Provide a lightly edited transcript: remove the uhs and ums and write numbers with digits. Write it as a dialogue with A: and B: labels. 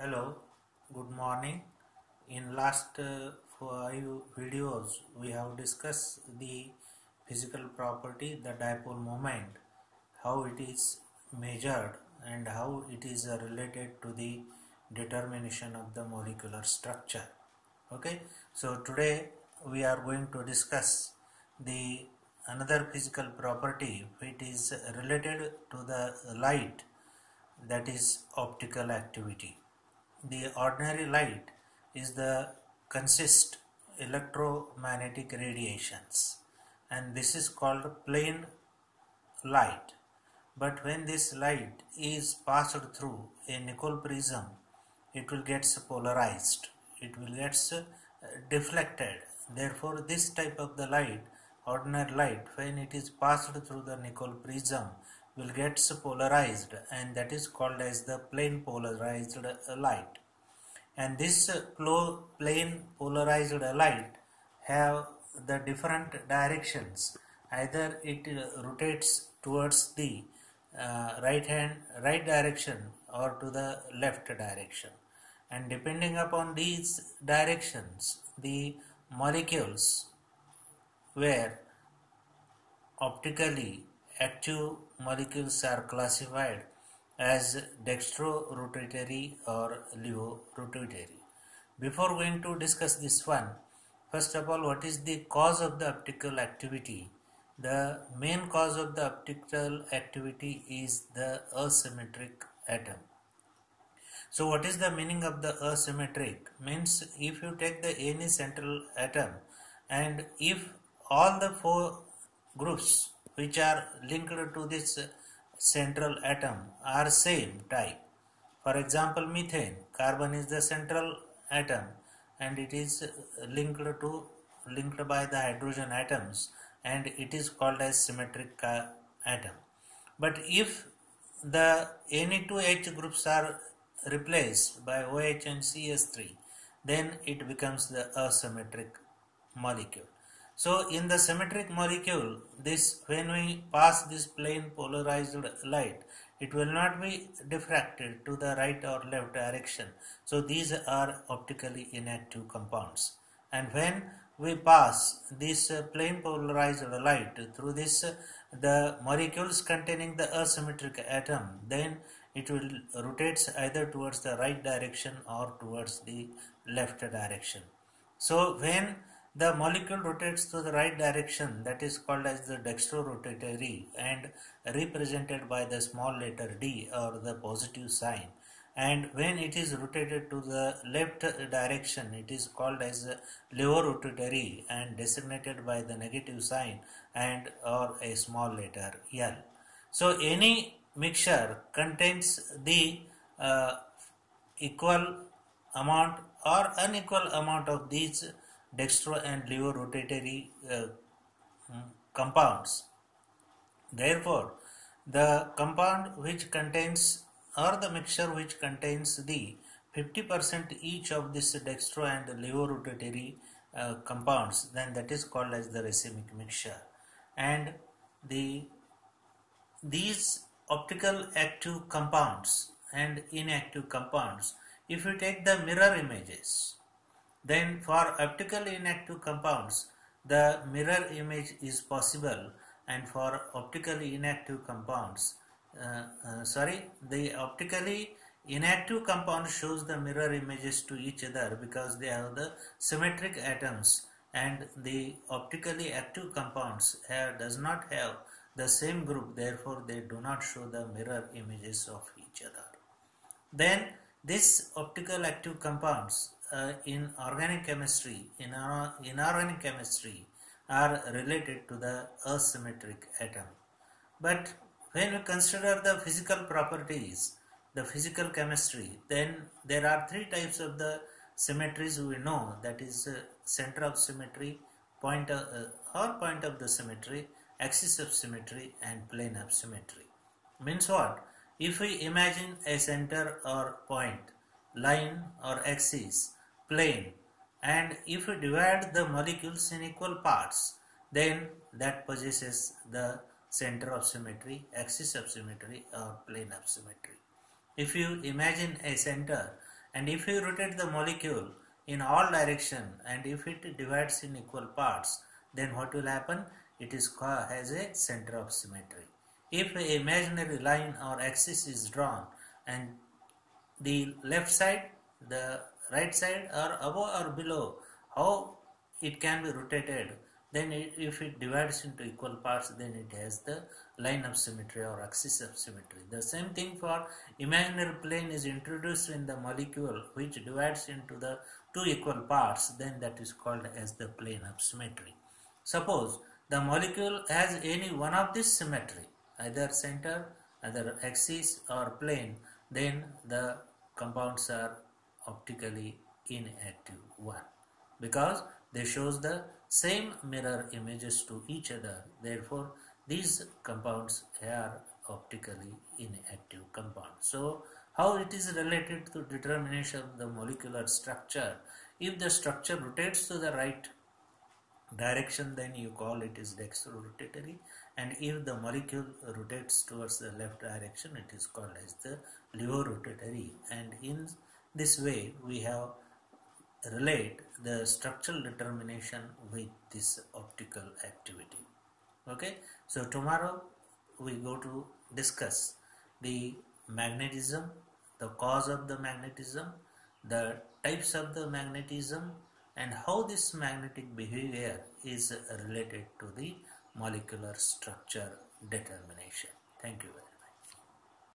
A: Hello, good morning. In last 5 videos, we have discussed the physical property, the dipole moment, how it is measured and how it is related to the determination of the molecular structure. Okay, so today we are going to discuss the another physical property which is related to the light, that is optical activity. The ordinary light is the consist electromagnetic radiations, and this is called plain light. But when this light is passed through a Nicol prism, it will get polarized, it will get deflected. Therefore this type of the light, ordinary light, when it is passed through the Nicol prism, will get polarized, and that is called as the plane polarized light. And this plane polarized light have the different directions. Either it rotates towards the right direction or to the left direction, and depending upon these directions, the molecules where optically active molecules are classified as dextro-rotatory or leo-rotatory. Before going to discuss this one, first of all, what is the cause of the optical activity? The main cause of the optical activity is the asymmetric atom. So what is the meaning of the asymmetric? Means if you take the any central atom, and if all the four groups which are linked to this central atom are same type. For example, methane, carbon is the central atom and it is linked by the hydrogen atoms, and it is called as symmetric atom. But if the any two H groups are replaced by OH and CS3, then it becomes the asymmetric molecule. So in the symmetric molecule, this when we pass this plane polarized light, it will not be diffracted to the right or left direction. So these are optically inactive compounds. And when we pass this plane polarized light through this the molecules containing the asymmetric atom, then it will rotates either towards the right direction or towards the left direction. So when the molecule rotates to the right direction, that is called as the dextro-rotatory and represented by the small letter D or the positive sign. And when it is rotated to the left direction, it is called as leo-rotatory and designated by the negative sign and or a small letter L. So any mixture contains the equal amount or unequal amount of these dextro and leo-rotatory compounds. Therefore, the compound which contains or the mixture which contains the 50% each of this dextro and leo-rotatory compounds, then that is called as the racemic mixture. And these optical active compounds and inactive compounds, if you take the mirror images, then for optically inactive compounds, the mirror image is possible, and for optically inactive compounds, the optically inactive compound shows the mirror images to each other because they have the symmetric atoms, and the optically active compounds does not have the same group, therefore they do not show the mirror images of each other. Then these optical active compounds in organic chemistry, in inorganic chemistry, are related to the asymmetric atom. But when we consider the physical properties, the physical chemistry, then there are three types of the symmetries we know, that is center of symmetry, point of the symmetry, axis of symmetry, and plane of symmetry. Means what? If we imagine a center or point, line or axis, plane, and if we divide the molecules in equal parts, then that possesses the center of symmetry, axis of symmetry, or plane of symmetry. If you imagine a center And if you rotate the molecule in all direction and if it divides in equal parts, then what will happen? It is has a center of symmetry. If an imaginary line or axis is drawn and the left side, the right side are above or below, how it can be rotated? Then if it divides into equal parts, then it has the line of symmetry or axis of symmetry. The same thing for imaginary plane is introduced in the molecule which divides into the two equal parts, then that is called as the plane of symmetry. Suppose the molecule has any one of this symmetry, either center, either axis or plane, then the compounds are optically inactive one, because they shows the same mirror images to each other. Therefore these compounds are optically inactive compounds. So how it is related to determination of the molecular structure? If the structure rotates to the right direction, then you call it is dextrorotatory, and if the molecule rotates towards the left direction, it is called as the levorotatory. And in this way we have relate the structural determination with this optical activity. Okay, so tomorrow we go to discuss the magnetism, the cause of the magnetism, the types of the magnetism, and how this magnetic behavior is related to the molecular structure determination. Thank you very much.